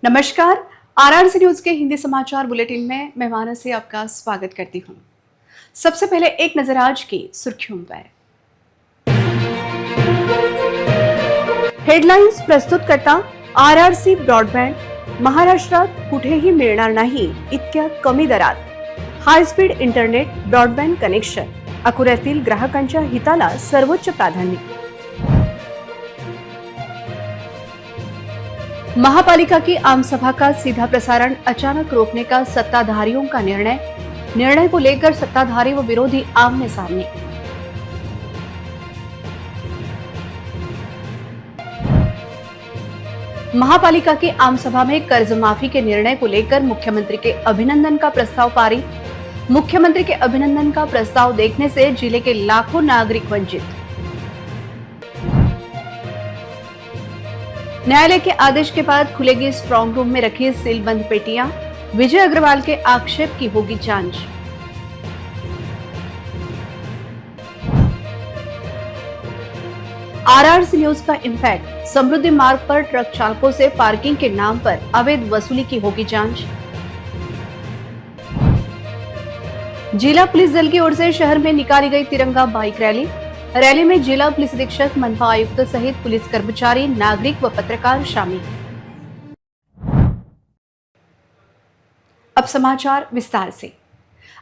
नमस्कार। RRC news के हिंदी समाचार बुलेटिन में मैं मानसी आपका स्वागत करती हूं। सबसे पहले एक नजर आज की सुर्खियों पर। हेडलाइन्स प्रस्तुत करता आरआरसी ब्रॉडबँड। महाराष्ट्रात कुठेही मिळणार नाही इतक्या कमी दरात high speed internet broadband connection. अकोल्यातील ग्राहकांच्या हिताला सर्वोच्च प्राधान्य। महापालिका की आम सभा का सीधा प्रसारण अचानक रोकने का सत्ताधारियों का निर्णय को लेकर सत्ताधारी व विरोधी आमने सामने। महापालिका की आम सभा में कर्ज माफी के निर्णय को लेकर मुख्यमंत्री के अभिनंदन का प्रस्ताव पारित। मुख्यमंत्री के अभिनंदन का प्रस्ताव देखने से जिले के लाखों नागरिक वंचित। न्यायालय के आदेश के बाद खुलेगी स्ट्रांग रूम में रखी सीलबंद पेटियां। विजय अग्रवाल के आक्षेप की होगी जांच। आरआरसी न्यूज का इंपैक्ट। समृद्धि मार्ग पर ट्रक चालकों से पार्किंग के नाम पर अवैध वसूली की होगी जांच। जिला पुलिस दल की ओर से शहर में निकाली गई तिरंगा बाइक रैली में जिला पुलिस अधीक्षक, मनपा आयुक्त सहित पुलिस कर्मचारी, नागरिक व पत्रकार शामिल। अब समाचार विस्तार से।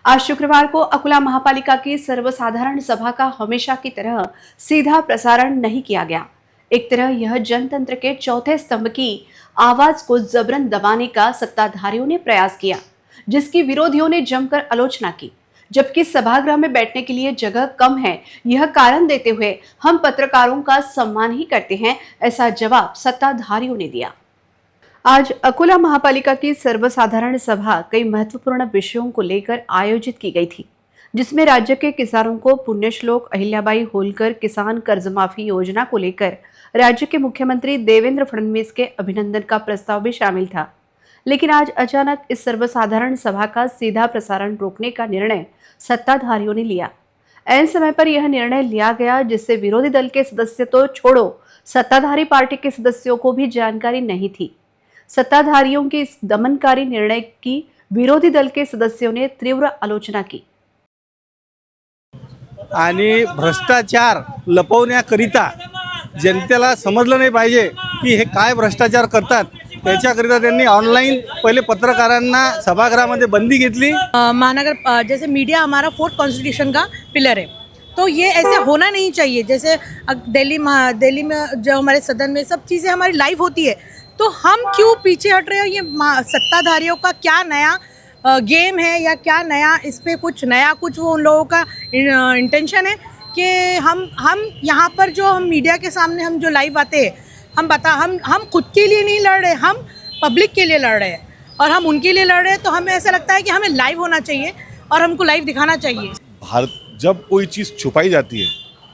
आज शुक्रवार को अकोला महापालिका की सर्वसाधारण सभा का हमेशा की तरह सीधा प्रसारण नहीं किया गया। एक तरह यह जनतंत्र के चौथे स्तंभ की आवाज को जबरन दबाने का सत्ताधारियों ने प्रयास किया, जिसकी विरोधियों ने जमकर आलोचना की। जबकि सभागृह में बैठने के लिए जगह कम है, यह कारण देते हुए हम पत्रकारों का सम्मान ही करते हैं, ऐसा जवाब सत्ताधारियों ने दिया। आज अकोला महापालिका की सर्वसाधारण सभा कई महत्वपूर्ण विषयों को लेकर आयोजित की गई थी, जिसमें राज्य के किसानों को पुण्यश्लोक अहिल्याबाई होलकर किसान कर्ज माफी योजना को लेकर राज्य के मुख्यमंत्री देवेंद्र फडणवीस के अभिनंदन का प्रस्ताव भी शामिल था। लेकिन आज अचानक इस सर्वसाधारण सभा का सीधा प्रसारण रोकने का निर्णय सत्ताधारियों ने लिया। ऐन समय पर यह निर्णय लिया गया, जिससे विरोधी दल के सदस्य तो छोड़ो, सत्ताधारी पार्टी के सदस्यों को भी जानकारी नहीं थी। सत्ताधारियों के इस दमनकारी निर्णय की विरोधी दल के सदस्यों ने तीव्र आलोचना की। आणि भ्रष्टाचार लपवण्याकरिता जनतेला समजलं नाही पाहिजे की हे काय भ्रष्टाचार करतात, त्याच्याकरिता त्यांनी ऑनलाइन पहिले पत्रकारांना सभागृहामध्ये बंदी घेतली। महानगर जैसे मीडिया हमारा फोर्थ कॉन्स्टिट्यूशन का पिलर है, तो ये ऐसे होना नहीं चाहिए। जैसे दिल्ली में जो हमारे सदन में सब चीज़ें हमारी लाइव होती है, तो हम क्यों पीछे हट रहे हैं? ये सत्ताधारियों का क्या नया गेम है या क्या नया, इस पर कुछ नया कुछ वो उन लोगों का इंटेंशन है कि हम यहाँ पर जो हम मीडिया के सामने हम जो लाइव आते हैं, हम खुद के लिए नहीं लड़ रहे, हम पब्लिक के लिए लड़ रहे हैं और हम उनके लिए लड़ रहे हैं। तो हमें ऐसा लगता है कि हमें लाइव होना चाहिए और हमको लाइव दिखाना चाहिए। भारत जब कोई चीज़ छुपाई जाती है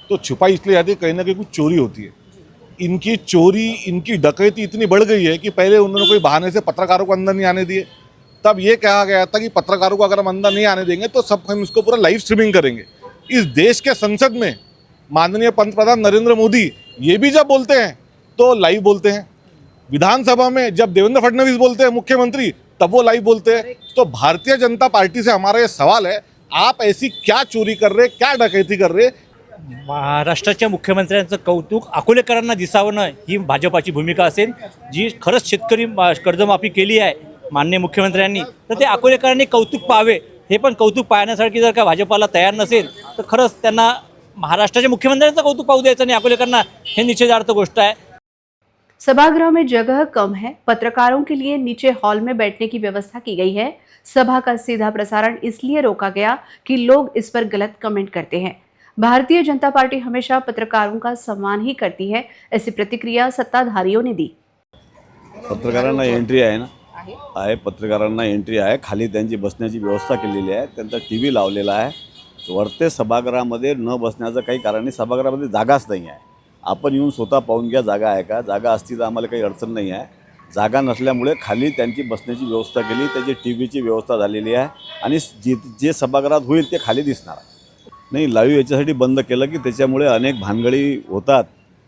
तो छुपाई इसलिए जाती है, कहीं ना कहीं कुछ चोरी होती है। इनकी चोरी, इनकी डकैती इतनी बढ़ गई है कि पहले उन्होंने कोई बहाने से पत्रकारों को अंदर नहीं आने दिए। तब ये कहा गया था कि पत्रकारों को अगर हम अंदर नहीं आने देंगे तो सब हम इसको पूरा लाइव स्ट्रीमिंग करेंगे। इस देश के संसद में माननीय पंतप्रधान नरेंद्र मोदी ये भी जब बोलते हैं तो लाइव बोलते हैं। विधानसभा में जब देवेंद्र फडणवीस बोलते हैं मुख्यमंत्री, तब वो लाइव बोलते हैं। तो भारतीय जनता पार्टी से हमारा ये सवाल है, आप ऐसी क्या चोरी कर रहे, क्या डकैती कर रहे? महाराष्ट्राच्या मुख्यमंत्र्यांचं कौतुक अकोलेकरांना दिसावं ही भाजपाची भूमिका असेल। जी खरंच शेतकरी कर्जमाफी केली आहे माननीय मुख्यमंत्र्यांनी, तर ते अकोलेकरांनी कौतुक पाहावे। हे पण कौतुक पाहण्यासाठी जर का भाजपाला तयार नसेल तर खरंच त्यांना महाराष्ट्राच्या मुख्यमंत्र्यांचं कौतुक पाहू द्यायचं नाही अकोलेकरांना, हे निषेधार्थ गोष्ट आहे। सभागृह में जगह कम है, पत्रकारों के लिए नीचे हॉल में बैठने की व्यवस्था की गई है। सभा का सीधा प्रसारण इसलिए रोका गया कि लोग इस पर गलत कमेंट करते हैं। भारतीय जनता पार्टी हमेशा पत्रकारों का सम्मान ही करती है, ऐसी प्रतिक्रिया सत्ताधारियों ने दी। पत्रकारांना एंट्री आहे ना, पत्रकारांना एंट्री आहे। खाली त्यांची बसण्याची व्यवस्था केलेली आहे, त्यांचा टीव्ही लावलेला आहे। वरते सभागृहामध्ये न बसण्याचं काही कारण नाही, सभागृहामध्ये जागाच नाही आहे। आपण येऊन स्वतः पाहून घ्या जागा आहे का, जागा असती तर आम्हाला काही अडचण नाही आहे। जागा नसल्यामुळे खाली त्यांची बसण्याची व्यवस्था केली, त्याची टीव्हीची व्यवस्था झालेली आहे आणि जे सभागृहात होईल ते खाली दिसणार नाही। लाईव्ह याच्यासाठी बंद केलं की त्याच्यामुळे अनेक भानगडी होतात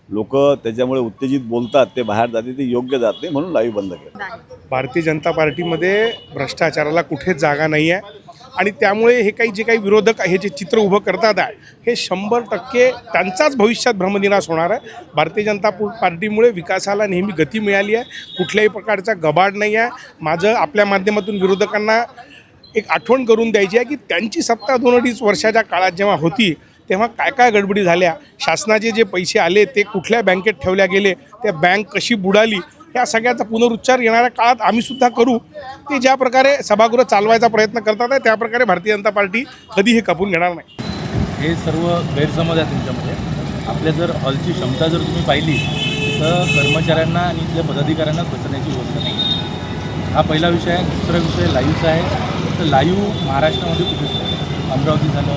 लोक त्याच्यामुळे उत्तेजित बोलतात, ते बाहेर जाते, ते योग्य जात नाही, म्हणून लाईव्ह बंद केलं. भारतीय जनता पार्टीमध्ये भ्रष्टाचाराला कुठेच जागा नाही आहे आणि त्यामुळे हे जे काही विरोधक हे जे चित्र उभं करतात आहे हे 100% त्यांचाच भविष्यात भ्रमनिराश होणार आहे. भारतीय जनता पार्टीमुळे विकासाला नेहमी गती मिळाली आहे, कुठल्याही प्रकारचा गबाड नाही आहे. माझं आपल्या माध्यमातून विरोधकांना एक आठवण करून द्यायची आहे की त्यांची सत्ता 2-2.5 वर्षाच्या काळात जेव्हा होती तेव्हा काय काय गडबडी झाल्या, शासनाचे जे पैसे आले ते कुठल्या बँकेत ठेवल्या गेले, त्या बँक कशी बुडाली, या सगळ्याचा पुनरुच्चार येणाऱ्या काळात आम्हीसुद्धा करू. ते ज्या प्रकारे सभागृह चालवायचा प्रयत्न करतात आहे त्या प्रकारे भारतीय जनता पार्टी कधीही खपून घेणार नाही. हे सर्व गैरसमज आहे तुमच्यामध्ये. आपल्या जर हॉलची क्षमता जर तुम्ही पाहिली तर कर्मचाऱ्यांना आणि इथल्या पदाधिकाऱ्यांना बसण्याची व्यवस्था नाही. हा पहिला विषय आहे. दुसरा विषय लाईव्हचा आहे. तर लाईव्ह महाराष्ट्रामध्ये कुठेच नाही. अमरावती झालं,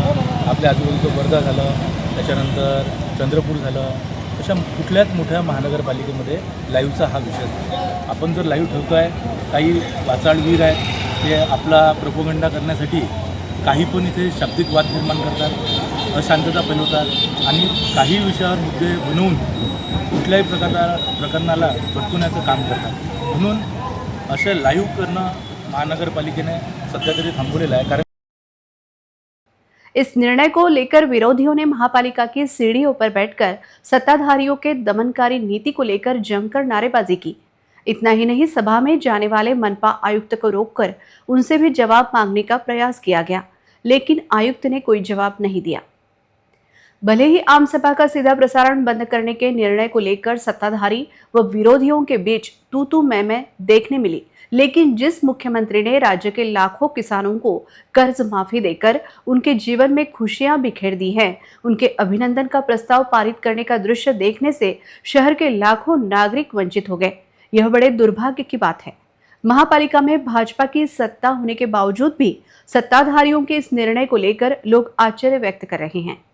आपल्या आजूबाजूचं वर्धा झालं, त्याच्यानंतर चंद्रपूर झालं, अशा कुठल्याच मोठ्या महानगरपालिकेमध्ये लाईव्हचा हा विषय असतो. आपण जर लाईव्ह ठेवतो आहे, काही वाचाळवीर आहेत ते आपला प्रोपोगंडा करण्यासाठी काही पण इथे शाब्दिक वाद निर्माण करतात, अशांतता फैलवतात आणि काही विषयावर मुद्दे बनवून कुठल्याही प्रकरणाला भटकवण्याचं काम करतात. म्हणून असे लाईव्ह करणं महानगरपालिकेने सध्या तरी थांबवलेलं आहे. कारण इस निर्णय को लेकर विरोधियों ने महापालिका की सीढ़ियों पर बैठकर सत्ताधारियों के दमनकारी नीति को लेकर जमकर नारेबाजी की. इतना ही नहीं, सभा में जाने वाले मनपा आयुक्त को रोककर उनसे भी जवाब मांगने का प्रयास किया गया, लेकिन आयुक्त ने कोई जवाब नहीं दिया. भले ही आम सभा का सीधा प्रसारण बंद करने के निर्णय को लेकर सत्ताधारी व विरोधियों के बीच तू मैं देखने मिली, लेकिन जिस मुख्यमंत्री ने राज्य के लाखों किसानों को कर्ज माफी देकर उनके जीवन में खुशियां बिखेर दी हैं, उनके अभिनंदन का प्रस्ताव पारित करने का दृश्य देखने से शहर के लाखों नागरिक वंचित हो गए. यह बड़े दुर्भाग्य की बात है. महापालिका में भाजपा की सत्ता होने के बावजूद भी सत्ताधारियों के इस निर्णय को लेकर लोग आश्चर्य व्यक्त कर रहे हैं.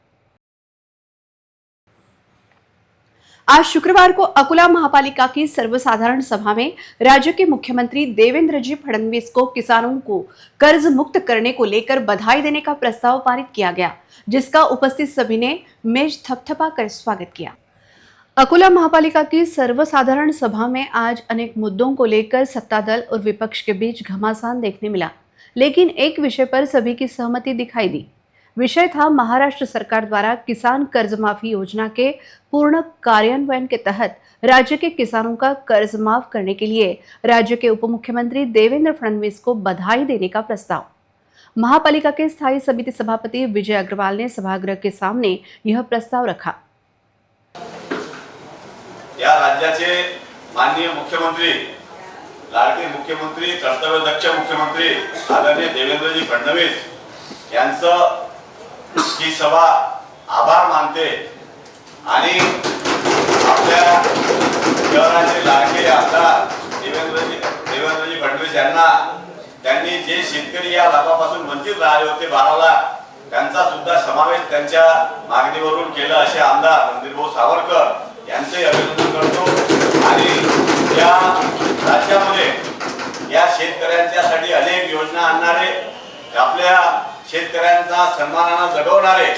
आज शुक्रवार को अकोला महापालिका की सर्वसाधारण सभा में राज्य के मुख्यमंत्री देवेंद्र जी फडणवीस को किसानों को कर्ज मुक्त करने को लेकर बधाई देने का प्रस्ताव पारित किया गया, जिसका उपस्थित सभी ने मेज थपथपा कर स्वागत किया. अकोला महापालिका की सर्वसाधारण सभा में आज अनेक मुद्दों को लेकर सत्ता दल और विपक्ष के बीच घमासान देखने मिला, लेकिन एक विषय पर सभी की सहमति दिखाई दी. विषय था महाराष्ट्र सरकार द्वारा किसान कर्ज माफी योजना के पूर्ण कार्यान्वयन के तहत राज्य के किसानों का कर्ज माफ करने के लिए राज्य के उप मुख्यमंत्री देवेंद्र फडणवीस को बधाई देने का प्रस्ताव. महापालिका के स्थायी समिति सभापति विजय अग्रवाल ने सभागृह के सामने यह प्रस्ताव रखा. या राज्याचे माननीय मुख्यमंत्री, लाडके मुख्यमंत्री, कर्तव्यदक्ष मुख्यमंत्री आदरणीय देवेंद्रजी फडणवीस यांचं ही सभा आभार मानते आणि आपल्या शहराचे लाडके आमदार देवेंद्रजी फडणवीस यांना त्यांनी जे शेतकरी या लाभापासून वंचित राहिले होते 12 लाख, त्यांचा सुद्धा समावेश त्यांच्या मागणीवरून केला असे आमदार रणधीरभाऊ सावरकर यांचे अभिनंदन करतो. आणि या राज्यामध्ये या शेतकऱ्यांच्यासाठी अनेक योजना आणणारे, आपल्या शेतकऱ्यांचा सन्मानाने जगवणारे,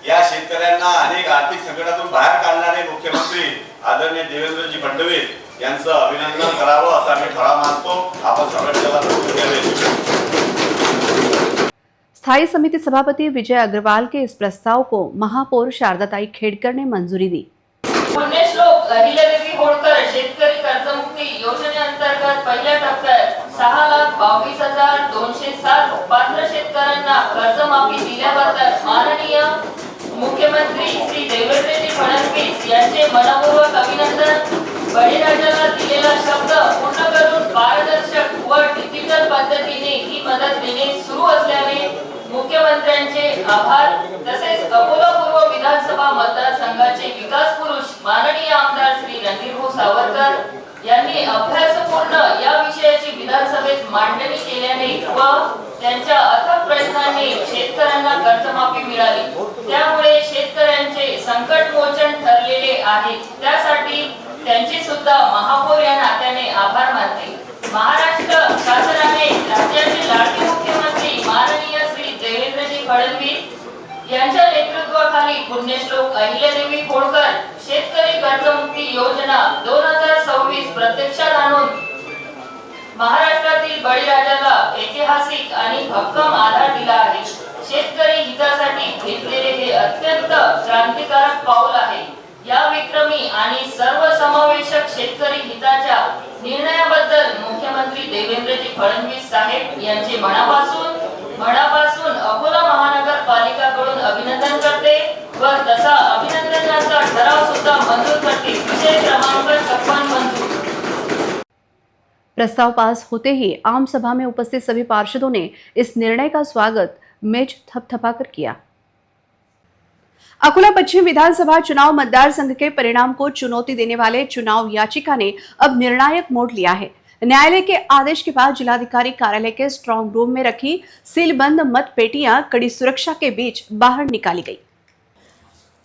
या शेतकऱ्यांना अनेक आर्थिक संकटातून बाहेर काढणारे मुख्यमंत्री आदरणीय देवेंद्रजी फडणवीस यांचं अभिनंदन करावं असा मी ठराव मानतो. आपण सगळ्यांना समजून घ्यावे. स्थायी समिति सभापति विजय अग्रवाल के इस प्रस्ताव को महापौर शारदाताई खेडकर ने मंजूरी दी. पुण्यश्लोक अहिल्यादेवी होळकर शेतकरी कर्जमुक्ती योजनेअंतर्गत पहिल्या टप्प्यात 6,22,207 पात्र शेतकऱ्यांना कर्जमाफी दिल्याबद्दल माननीय मुख्यमंत्री श्री देवेंद्रजी फडणवीस यांचे मनपूर्वक अभिनंदन. बळीराजाला दिलेला शब्द पूर्ण करून पारदर्शक व डिजिटल पद्धतीने ही मदत देणे सुरू असल्याने मुख्यमंत्र्यांचे आभार. तसेच अकोला पूर्व विधानसभा मतदारसंघाचे विकास पुरुष माननीय आमदार श्री रणधीरभाऊ सावरकर यांनी अभ्यासपूर्ण या विषयाची विधानसभेत मांडणी केल्याने व त्यांच्या अथक प्रयत्नांनी शेतकऱ्यांना कर्जमाफी मिळाली. त्यामुळे शेतकऱ्यांचे संकटमोचन ठरलेले आहे. त्यासाठी त्यांचे सुद्धा महापौर या नात्याने आभार मानते. महाराष्ट्र शासनाने राज्याचे लाडके मुख्यमंत्री माननीय श्री देवेंद्रजी फडणवीस यांच्या नेतृत्वाखाली पुण्यश्लोक अहिल्यादेवी होळकर शेतकरी कर्जमुक्ती योजना 2026 प्रत्यक्षात आणून महाराष्ट्रातील बळीराजाला ऐतिहासिक आणि भक्कम आधार दिला आहे. शेतकरी हितासाठी घेतलेले हे अत्यंत क्रांतिकारक पाऊल आहे. या विक्रमी आणि सर्वसमावेशक शेतकरी हिताच्या निर्णयाबद्दल मुख्यमंत्री देवेंद्रजी फडणवीस साहेब यांचे मनापासून अकोला महानगरपालिकाकडून अभिनंदन करते व तसा अभिनंदनाचा ठराव सुद्धा मंजूर करते. विषय क्रमांक 56 मंजूर. प्रस्ताव पास होते ही आम सभा में उपस्थित सभी पार्षदों ने इस निर्णय का स्वागत मेज थपथपाकर किया। अकोला पश्चिम विधानसभा चुनाव मतदार संघ के परिणाम को चुनौती देने वाले चुनाव याचिका ने अब निर्णायक मोड़ लिया है। न्यायालय के आदेश के बाद जिलाधिकारी कार्यालय के स्ट्रांग रूम में रखी सीलबंद मत पेटियां कड़ी सुरक्षा के बीच बाहर निकाली गई।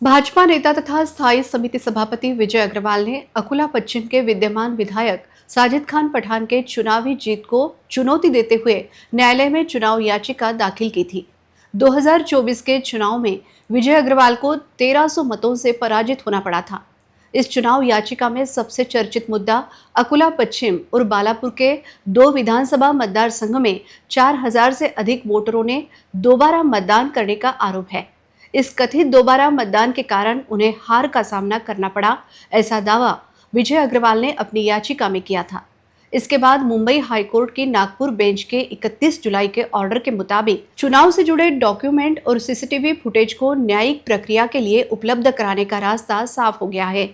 भाजपा नेता तथा स्थायी समिति सभापति विजय अग्रवाल ने अकोला पश्चिम के विद्यमान विधायक साजिद खान पठान के चुनावी जीत को चुनौती देते हुए न्यायालय में चुनाव याचिका दाखिल की थी। 2024 के चुनाव में विजय अग्रवाल को 1300 मतों से पराजित होना पड़ा था। इस चुनाव याचिका में सबसे चर्चित मुद्दा अकोला पश्चिम और बालापुर के 2 विधानसभा मतदार संघ में 4000 से अधिक वोटरों ने दोबारा मतदान करने का आरोप है। इस कथित दोबारा मतदान के कारण उन्हें हार का सामना करना पड़ा, ऐसा दावा विजय अग्रवाल ने अपनी याचिका में किया था। इसके बाद मुंबई हाईकोर्ट की नागपुर बेंच के 31 जुलाई के ऑर्डर के मुताबिक चुनाव से जुड़े डॉक्यूमेंट और सीसीटीवी फुटेज को न्यायिक प्रक्रिया के लिए उपलब्ध कराने का रास्ता साफ हो गया है।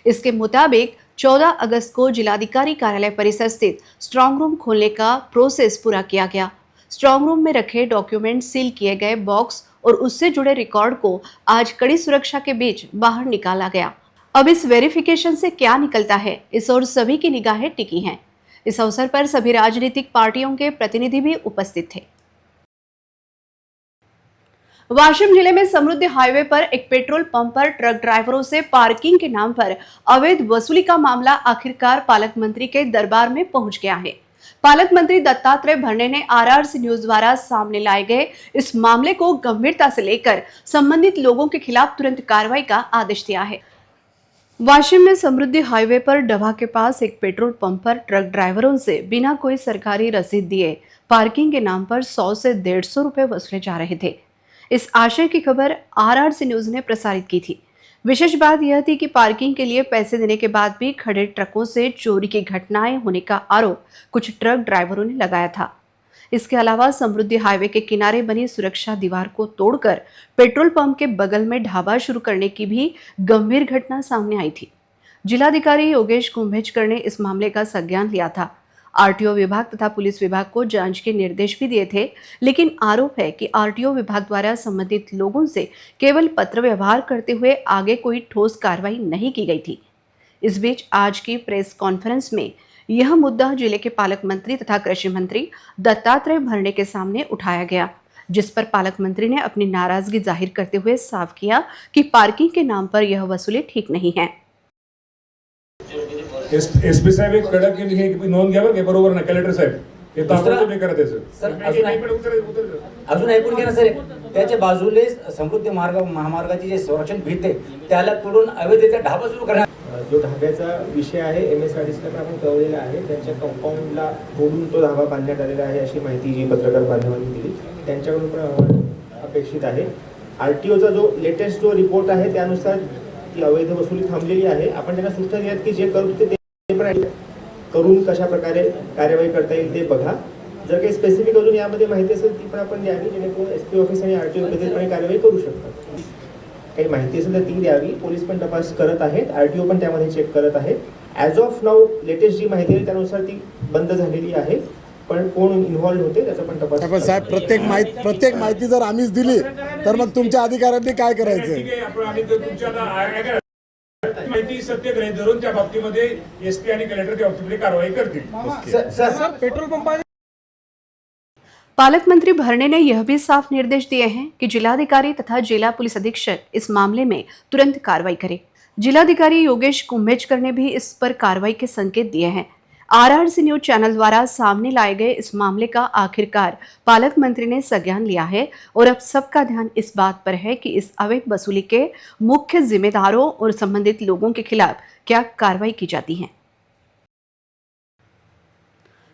इसके मुताबिक 14 अगस्त को जिलाधिकारी कार्यालय परिसर स्थित स्ट्रांग रूम खोलने का प्रोसेस पूरा किया गया। स्ट्रांग रूम में रखे डॉक्यूमेंट सील किए गए बॉक्स और उससे जुड़े रिकॉर्ड को आज कड़ी सुरक्षा के बीच बाहर निकाला गया। अब इस वेरिफिकेशन से क्या निकलता है, इस ओर सभी की निगाहें टिकी हैं। इस अवसर पर सभी राजनीतिक पार्टियों के प्रतिनिधि भी उपस्थित थे। वाशिम जिले में समृद्धि हाईवे पर एक पेट्रोल पंप पर ट्रक ड्राइवरों से पार्किंग के नाम पर अवैध वसूली का मामला आखिरकार पालक मंत्री के दरबार में पहुंच गया है। पालक मंत्री दत्तात्रेय भरणे ने आरआरसी न्यूज द्वारा सामने लाए गए इस मामले को गंभीरता से लेकर संबंधित लोगों के खिलाफ तुरंत कार्रवाई का आदेश दिया है। वाशिम में समृद्धि हाईवे पर डभा के पास एक पेट्रोल पंप पर ट्रक ड्राइवरों से बिना कोई सरकारी रसीद दिए पार्किंग के नाम पर 100 से 150 रुपए वसूले जा रहे थे। इस आशय की खबर आरआरसी न्यूज ने प्रसारित की थी। विशेष बात यह थी कि पार्किंग के लिए पैसे देने के बाद भी खड़े ट्रकों से चोरी की घटनाएं होने का आरोप कुछ ट्रक ड्राइवरों ने लगाया था। इसके अलावा समृद्धि हाईवे के किनारे बनी सुरक्षा दीवार को तोड़कर पेट्रोल पंप के बगल में ढाबा शुरू करने की भी गंभीर घटना सामने आई थी। जिलाधिकारी योगेश कुंभेजकर ने इस मामले का संज्ञान लिया था। आरटीओ विभाग तथा पुलिस विभाग को जांच के निर्देश भी दिए थे, लेकिन आरोप है कि आरटीओ विभाग द्वारा संबंधित लोगों से केवल पत्र व्यवहार करते हुए आगे कोई ठोस कार्रवाई नहीं की गई थी। इस बीच आज की प्रेस कॉन्फ्रेंस में यह मुद्दा जिले के पालक मंत्री तथा कृषि मंत्री दत्तात्रेय भरणे के सामने उठाया गया, जिस पर पालक मंत्री ने अपनी नाराजगी जाहिर करते हुए साफ किया कि पार्किंग के नाम पर यह वसूली ठीक नहीं है। एसपी साहेब एक कडक हे नोंद घ्या बरं, बरोबर ना कलेक्टर साहेब, हे ताबडतोब नाही करत आहे सर. अजून ऐकून घ्या ना सर, त्याच्या बाजूले समृद्धी महामार्गाची जे संरक्षण भिंत आहे त्याला तोडून अवैधरित्या ढाबा सुरू करण्यात. जो ढाब्याचा विषय आहे MSRDCला पण आपण कळवलेला आहे, त्यांच्या कंपाऊंडला तोडून तो ढाबा बांधण्यात आलेला आहे अशी माहिती जी पत्रकार बांधवांनी दिली, त्यांच्याकडून पण अहवाल अपेक्षित आहे. आरटीओचा जो लेटेस्ट जो रिपोर्ट आहे त्यानुसार ती अवैध वसुली थांबलेली आहे. आपण त्यांना सूचना दिल्यात की जे करत होते ते पण करून कशा प्रकारे कार्यवाही करता येईल ते बघा. जर काही स्पेसिफिक अजून यामध्ये माहिती असेल ती पण आपण द्यावी, जेणेकरून SP ऑफिस आणि आरटीओ एकत्रितपणे कार्यवाही करू शकतात. काही माहिती असेल तर ती द्यावी. पोलीस पण तपास करत आहेत, आरटीओ पण त्यामध्ये चेक करत आहेत. ॲज ऑफ नाऊ लेटेस्ट जी माहिती आहे त्यानुसार ती बंद झालेली आहे, पण कोण इन्व्हॉल्व होते त्याचा पण तपास. पण साहेब प्रत्येक माहिती जर आम्हीच दिली तर मग तुमच्या अधिकाऱ्यांनी काय करायचं? माहिती सत्य ग्रहित धरून त्या बाबतीमध्ये SP आणि कलेक्टर त्या बाबतीमध्ये कारवाई करतील. सर पेट्रोल पंप पालक मंत्री भरणे ने यह भी साफ निर्देश दिए हैं कि जिलाधिकारी तथा जिला पुलिस अधीक्षक इस मामले में तुरंत कार्रवाई करें। जिलाधिकारी योगेश कुंभेजकर ने भी इस पर कार्रवाई के संकेत दिए हैं। आरआरसी न्यूज चैनल द्वारा सामने लाए गए इस मामले का आखिरकार पालक मंत्री ने संज्ञान लिया है और अब सबका ध्यान इस बात पर है कि इस अवैध वसूली के मुख्य जिम्मेदारों और संबंधित लोगों के खिलाफ क्या कार्रवाई की जाती है।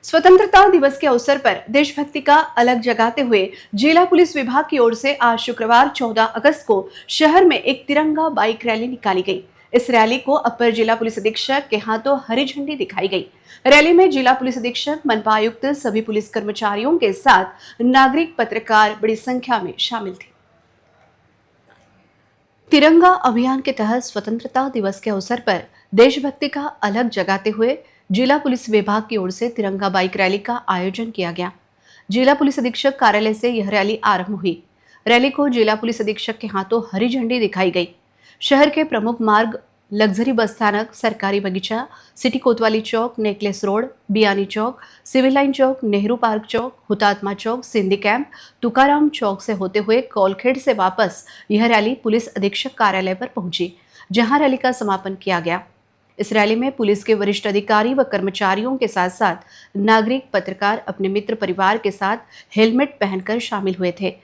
स्वतंत्रता दिवस के अवसर पर देशभक्ति का अलग जगाते हुए जिला पुलिस विभाग की ओर से आज शुक्रवार 14 अगस्त को शहर में एक तिरंगा बाइक रैली निकाली गई। इस रैली को अपर जिला पुलिस अधीक्षक के हाथों हरी झंडी दिखाई गई। रैली में जिला पुलिस अधीक्षक, मनपा आयुक्त, सभी पुलिस कर्मचारियों के साथ नागरिक, पत्रकार बड़ी संख्या में शामिल थे। तिरंगा अभियान के तहत स्वतंत्रता दिवस के अवसर पर देशभक्ति का अलग जगाते हुए जिला पुलिस विभाग की ओर से तिरंगा बाइक रैली का आयोजन किया गया। जिला पुलिस अधीक्षक कार्यालय से यह रैली आरंभ हुई। रैली को जिला पुलिस अधीक्षक के हाथों हरी झंडी दिखाई गई। शहर के प्रमुख मार्ग लग्जरी बस स्थानक, सरकारी बगीचा, सिटी कोतवाली चौक, नेकलेस रोड, बियानी चौक, सिविल लाइन चौक, नेहरू पार्क चौक, हुतात्मा चौक, सिंधी कैंप, तुकाराम चौक से होते हुए कौलखेड़ से वापस यह रैली पुलिस अधीक्षक कार्यालय पर पहुंची, जहां रैली का समापन किया गया। इस रैली में पुलिस के वरिष्ठ अधिकारी व कर्मचारियों के साथ साथ नागरिक, पत्रकार अपने मित्र परिवार के साथ हेलमेट पहनकर शामिल हुए थे।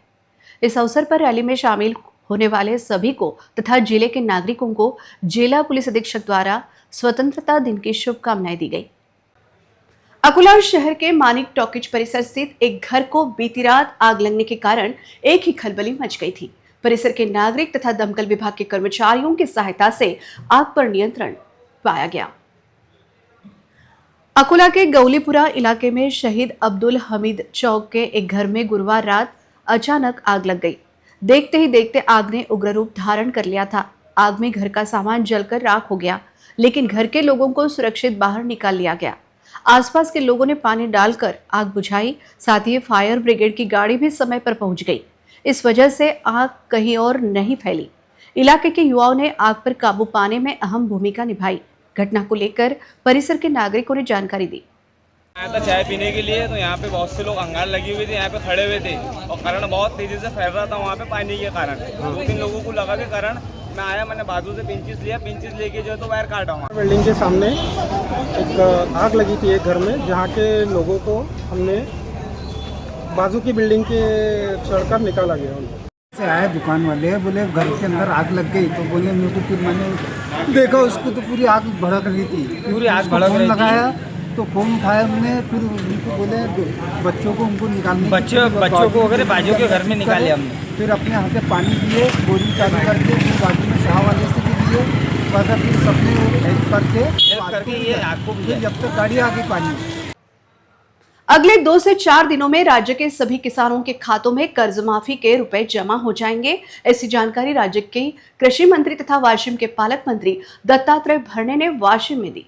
इस अवसर पर रैली में शामिल होने वाले सभी को तथा जिले के नागरिकों को जिला पुलिस अधीक्षक द्वारा स्वतंत्रता दिन की शुभकामनाएं दी गई। अकोला शहर के मानिक टॉकीज परिसर स्थित एक घर को बीती रात आग लगने के कारण एक ही खलबली मच गई थी। परिसर के नागरिक तथा दमकल विभाग के कर्मचारियों की सहायता से आग पर नियंत्रण पाया गया। अकोला के गौलीपुरा इलाके में शहीद अब्दुल हमीद चौक के एक घर में गुरुवार रात अचानक आग लग गई। देखते ही देखते आग ने उग्र रूप धारण कर लिया था। आग में घर का सामान जलकर राख हो गया, लेकिन घर के लोगों को सुरक्षित बाहर निकाल लिया गया। आसपास के लोगों ने पानी डालकर आग बुझाई, साथ ही फायर ब्रिगेड की गाड़ी भी समय पर पहुंच गई। इस वजह से आग कहीं और नहीं फैली। इलाके के युवाओं ने आग पर काबू पाने में अहम भूमिका निभाई। घटना को लेकर परिसर के नागरिकों ने जानकारी दी। आया था चाय पीने के लिए, तो यहाँ पे बहुत से लोग अंगार लगी हुई थे, यहाँ पे खड़े हुए थे और कारण बहुत तेजी से फैल रहा था वहाँ पे पानी के कारण। 2-3 लोगों को लगा के कारण मैं आया, मैंने बाजू से पिंचेस लिया, पिंचेस लेके जो है तो वायर काटा हुआ। बिल्डिंग के सामने एक आग लगी थी एक घर में, जहाँ के लोगों को हमने बाजू की बिल्डिंग के चढ़कर निकाला गया। से आए दुकान वाले, बोले घर के अंदर आग लग गई, तो बोले मेरे को, फिर मैंने देखा उसको तो पूरी आग भड़क रही थी, पूरी आग भड़क रही थी। लगाया तो फोन उठाया हमने, फिर उनको बोले बच्चों को उनको निकालने, बच्चों को वगैरह बाजू के घर में निकाले हमने। फिर अपने हाथ से पानी दिए, बोरी चालू करके, फिर बाजू में शाह वाले से भी दिए, फिर सबने हेल्प करके ये आग को बुझाया, जब तक गाड़ी आ गई पानी। अगले 2 से 4 दिनों में राज्य के सभी किसानों के खातों में कर्ज माफी के रुपए जमा हो जाएंगे। ऐसी जानकारी राज्य के कृषि मंत्री तथा वाशिम के पालक मंत्री दत्तात्रेय भरणे ने वाशिम में दी।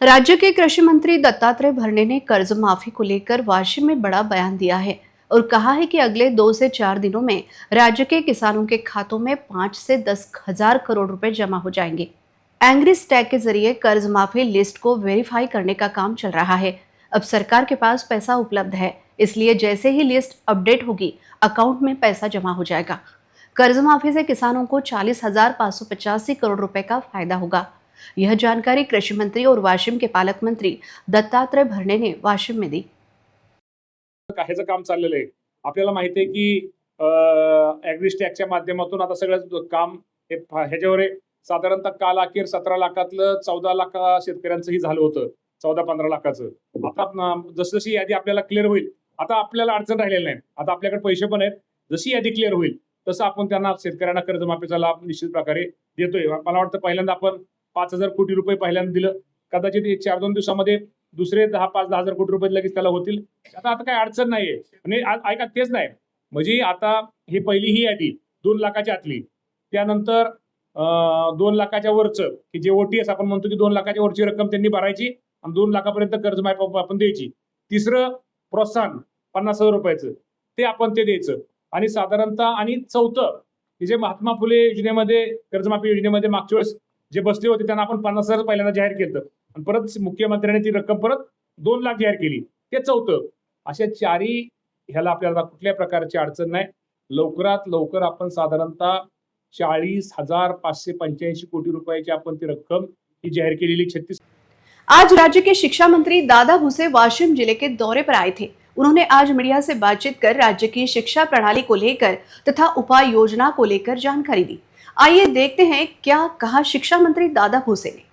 राज्य के कृषि मंत्री दत्तात्रेय भरणे ने कर्ज माफी को लेकर वाशिम में बड़ा बयान दिया है और कहा है कि अगले 2 से 4 दिनों में राज्य के किसानों के खातों में 5 से 10 हजार करोड़ रुपए जमा हो जाएंगे। एंग्री स्टैक के जरिए कर्ज माफी लिस्ट को वेरीफाई करने का काम चल रहा है। अब सरकार के पास पैसा उपलब्ध है, इसलिए जैसे ही लिस्ट अपडेट होगी अकाउंट में पैसा जमा हो जाएगा। कर्ज माफी से किसानों को 40,585 करोड़ रुपए का फायदा होगा। यह जानकारी कृषि मंत्री और वाशिम के पालक मंत्री दत्तात्रेय भरणे ने वाशिम में दी। ह्याचं काम चाललेलं आहे। आपल्याला माहिती आहे की ॲग्रीस्टॅकच्या माध्यमातून आता सगळं काम ह्याच्यावर आहे। साधारणतः काल अखेर 17 लाखातलं 14 लाख शेतकऱ्यांचंही झालं होतं, 14-15 लाखाचं। आता जसजशी यादी आपल्याला क्लिअर होईल, आता आपल्याला अडचण राहिलेली नाही, आता आपल्याकडे पैसे पण आहेत। जशी यादी क्लिअर होईल तसं आपण त्यांना शेतकऱ्यांना कर्जमाफीचा लाभ निश्चित प्रकारे देतोय। मला वाटतं पहिल्यांदा आपण 5,000 कोटी रुपये पहिल्यांदा दिलं, कदाचित 1-4-2 दिवसामध्ये दुसरे 5-10 हजार कोटी रुपये लगेच त्याला होतील। आता काही अडचण नाहीये। आणि ऐका, तेच नाही म्हणजे आता ही पहिली ही यादी 2 लाखाच्या आतली, त्यानंतर 2 लाखाच्या वरचं की जे ओटीएस आपण म्हणतो की 2 लाखाच्या वरची रक्कम त्यांनी भरायची आणि 2 लाखापर्यंत कर्जमाफी आपण द्यायची। तिसरं प्रोत्साहन 50,000 रुपयाचं ते आपण ते द्यायचं। आणि साधारणतः आणि चौथं की जे महात्मा फुले योजनेमध्ये कर्जमाफी योजनेमध्ये मागच्या वेळेस जे बसले होते त्यांना आपण 50,000 पहिल्यांदा जाहीर केलं आणि परत मुख्यमंत्र्यांनी ती रक्कम परत 2 लाख जाहीर केली, ते चौथं। अशा चारही ह्याला आपल्याला कुठल्या प्रकारची अडचण नाही। लवकरात लवकर आपण साधारणतः 40,585 कोटी रुपयाची आपण ती रक्कम ही जाहीर केलेली 36 आज राज्य के शिक्षा मंत्री दादा भूसे वाशिम जिले के दौरे पर आए थे। उन्होंने आज मीडिया से बातचीत कर राज्य की शिक्षा प्रणाली को लेकर तथा उपाय योजना को लेकर जानकारी दी। आइए देखते हैं क्या कहा शिक्षा मंत्री दादा भूसे ने।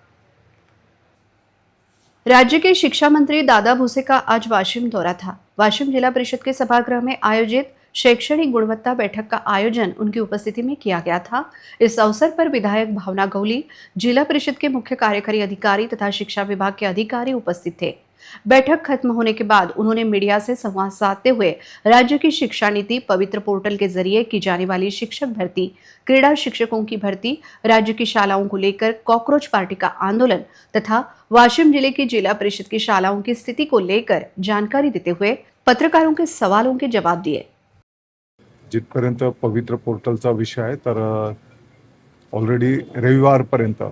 राज्य के शिक्षा मंत्री दादा भूसे का आज वाशिम दौरा था। वाशिम जिला परिषद के सभागृह में आयोजित शैक्षणिक गुणवत्ता बैठक का आयोजन उनकी उपस्थिति में किया गया था। इस अवसर पर विधायक भावना गौली, जिला परिषद के मुख्य कार्यकारी अधिकारी तथा शिक्षा विभाग के अधिकारी उपस्थित थे। बैठक खत्म होने के बाद उन्होंने मीडिया से संवाद साधते हुए राज्य की शिक्षा नीति, पवित्र पोर्टल के जरिए की जाने वाली शिक्षक भर्ती, क्रीड़ा शिक्षकों की भर्ती, राज्य की शालाओं को लेकर कॉकरोच पार्टी का आंदोलन तथा वाशिम जिले की जिला परिषद की शालाओं की स्थिति को लेकर जानकारी देते हुए पत्रकारों के सवालों के जवाब दिए। जिथपर्यंत पवित्र पोर्टलचा विषय आहे तर ऑलरेडी रविवारपर्यंत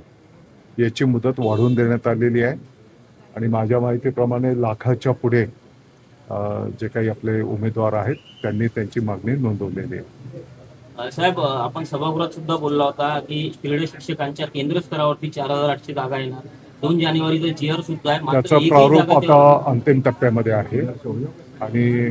याची मुदत वाढवून देण्यात आलेली आहे आणि माझ्या माहितीप्रमाणे लाखाच्या पुढे जे काही आपले उमेदवार आहेत त्यांनी त्यांची मागणी नोंदवलेली आहे। साहेब, आपण सभागृहात सुद्धा बोलला होता की क्रीडा शिक्षकांच्या केंद्र स्तरावरती 4800 जागा येणार, 2 जानेवारीचा जीआर सुद्धा आहे, त्याचा प्रारूप आता अंतिम टप्प्यामध्ये आहे आणि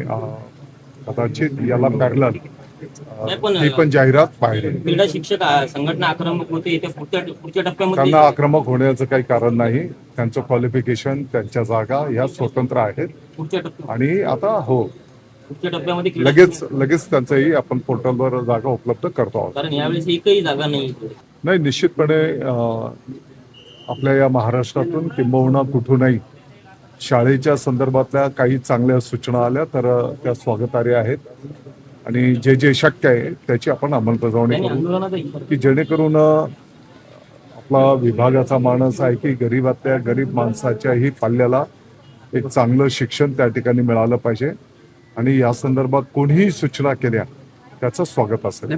कदाचित याला पॅरलल ती पण जाहिरात बाहेर येईल। क्रीडा शिक्षक संघटना आक्रमक होते, येत्या पुढच्या टप्प्यामध्ये त्यांना आक्रमक होण्याचं काही कारण नाही। त्यांचं क्वालिफिकेशन, त्यांच्या जागा या स्वतंत्र आहेत पुढच्या टप्प्यात आणि आता हो पुढच्या टप्प्यामध्ये लगेच त्यांचंही आपण पोर्टलवर जागा उपलब्ध करतो आहोत। कारण यावेळेस एकही जागा नाही। निश्चितपणे आपल्या या महाराष्ट्रातून किंबहुना कुठूनही शाळेच्या संदर्भातल्या काही चांगल्या सूचना आल्या तर त्या स्वागतार्ह आहेत आणि जे शक्य आहे त्याची आपण अंमलबजावणी करू की जेणेकरून आपला विभागाचा मानस आहे की गरीब माणसाच्याही पाल्याला एक चांगलं शिक्षण त्या ठिकाणी मिळालं पाहिजे आणि या संदर्भात कोणीही सूचना केल्या त्याचं स्वागत असेल।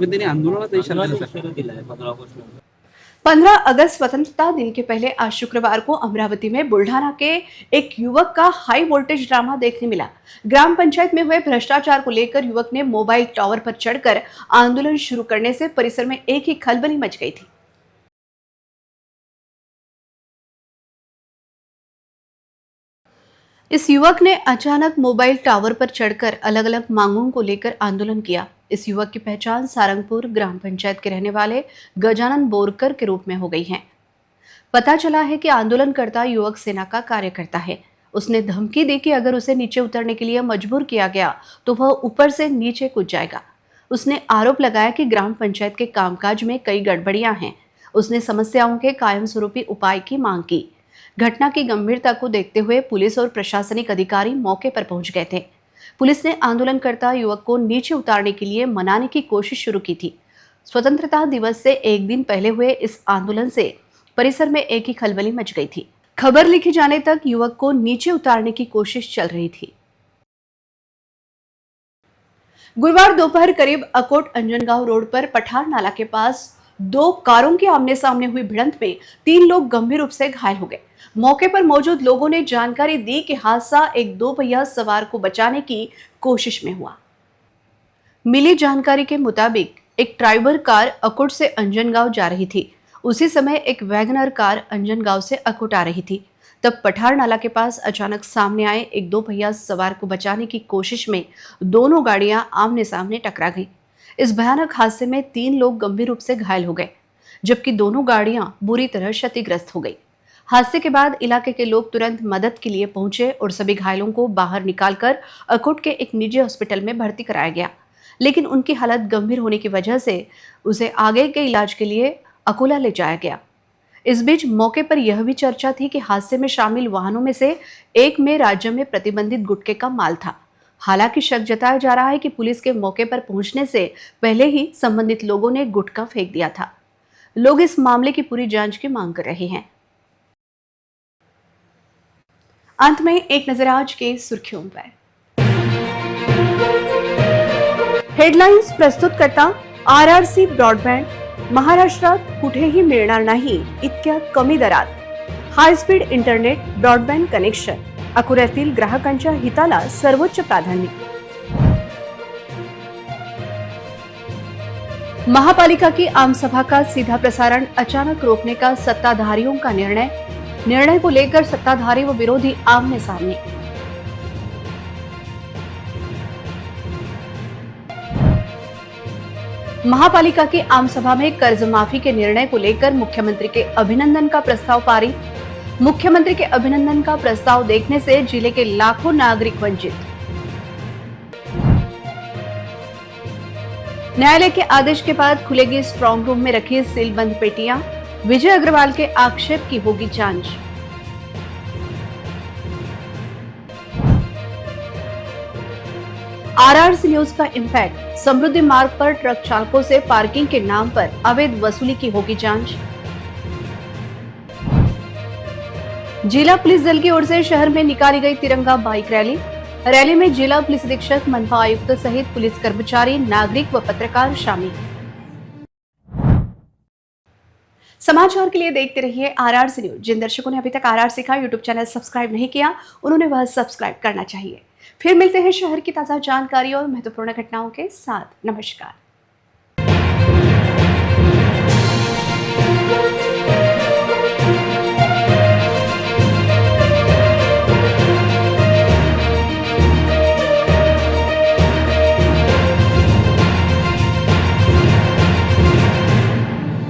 15 अगस्त स्वतंत्रता दिन के पहले आज शुक्रवार को अमरावती में बुल्ढाना के एक युवक का हाई वोल्टेज ड्रामा देखने मिला। ग्राम पंचायत में हुए भ्रष्टाचार को लेकर युवक ने मोबाइल टावर पर चढ़कर आंदोलन शुरू करने से परिसर में एक ही खलबली मच गई थी। इस युवक ने अचानक मोबाइल टावर पर चढ़कर अलग अलग मांगों को लेकर आंदोलन किया। इस युवक की पहचान सारंगपुर ग्राम पंचायत के रहने वाले गजानन बोरकर के रूप में हो गई है। पता चला है कि आंदोलनकर्ता युवक सेना का कार्यकर्ता है। उसने धमकी दी कि अगर उसे नीचे उतरने के लिए मजबूर किया गया तो वह ऊपर से नीचे कूद जाएगा। उसने आरोप लगाया कि ग्राम पंचायत के कामकाज में कई गड़बड़ियां हैं। उसने समस्याओं के कायम स्वरूपी उपाय की मांग की। घटना की गंभीरता को देखते हुए पुलिस और प्रशासनिक अधिकारी मौके पर पहुंच गए थे। पुलिस ने आंदोलनकर्ता युवक को नीचे उतारने के लिए मनाने की कोशिश शुरू की थी। स्वतंत्रता दिवस से एक दिन पहले हुए इस आंदोलन से परिसर में एक ही खलबली मच गई थी। खबर लिखे जाने तक युवक को नीचे उतारने की कोशिश चल रही थी। गुरुवार दोपहर करीब अकोट अंजनगांव रोड पर पठार नाला के पास 2 कारों के आमने सामने हुई भिड़ंत में 3 लोग गंभीर रूप से घायल हो गए। मौके पर मौजूद लोगों ने जानकारी दी कि हादसा एक 2 पहिया सवार को बचाने की कोशिश में हुआ। मिली जानकारी के मुताबिक एक ट्राइबर कार अकोट से अंजनगांव जा रही थी। उसी समय एक वैगनर कार अंजनगांव से अकोट आ रही थी। तब पठार नाला के पास अचानक सामने आए एक 2 पहिया सवार को बचाने की कोशिश में दोनों गाड़ियां आमने सामने टकरा गईं। इस भयानक हादसे में 3 लोग गंभीर रूप से घायल हो गए, जबकि दोनों गाड़ियां बुरी तरह क्षतिग्रस्त हो गई। हादसे के बाद इलाके के लोग तुरंत मदद के लिए पहुंचे और सभी घायलों को बाहर निकालकर अकोट के एक निजी हॉस्पिटल में भर्ती कराया गया, लेकिन उनकी हालत गंभीर होने की वजह से उसे आगे के इलाज के लिए अकोला ले जाया गया। इस बीच मौके पर यह भी चर्चा थी कि हादसे में शामिल वाहनों में से एक में राज्य में प्रतिबंधित गुटखे का माल था। हालांकि शक जताया जा रहा है कि पुलिस के मौके पर पहुंचने से पहले ही संबंधित लोगों ने गुटखा फेंक दिया था। लोग इस मामले की पूरी जांच की मांग कर रहे हैं। अंत में एक नजर आज के सुर्खियों पर। हेडलाइन्स प्रस्तुत करता आरआरसी ब्रॉडबँड। महाराष्ट्रात कुठेही मिळणार नाही इतक्या कमी दरात high speed internet broadband connection. अकोल्यातील ग्राहकांच्या हिताला सर्वोच्च प्राधान्य। महापालिका की आम सभा का सीधा प्रसारण अचानक रोकने का सत्ताधारियों का निर्णय। निर्णय को लेकर सत्ताधारी व विरोधी आमने सामने। महापालिका की आम सभा में कर्ज माफी के निर्णय को लेकर मुख्यमंत्री के अभिनंदन का प्रस्ताव पारित। मुख्यमंत्री के अभिनंदन का प्रस्ताव देखने से जिले के लाखों नागरिक वंचित। न्यायालय के आदेश के बाद खुलेगी स्ट्रांग रूम में रखी सीलबंद पेटियां। विजय अग्रवाल के आक्षेप की होगी जांच। आरआरसी न्यूज का इम्पैक्ट। समृद्धि मार्ग पर ट्रक चालकों से पार्किंग के नाम पर अवैध वसूली की होगी जांच। जिला पुलिस दल की ओर से शहर में निकाली गई तिरंगा बाइक रैली। रैली में जिला पुलिस अधीक्षक, मनपा आयुक्त सहित पुलिस कर्मचारी, नागरिक व पत्रकार शामिल। समाचार के लिए देखते रहिए आरआरसी न्यूज। जिन दर्शकों ने अभी तक आरआरसी का यूट्यूब चैनल सब्सक्राइब नहीं किया, उन्होंने वह सब्सक्राइब करना चाहिए। फिर मिलते हैं शहर की ताजा जानकारी और महत्वपूर्ण घटनाओं के साथ। नमस्कार।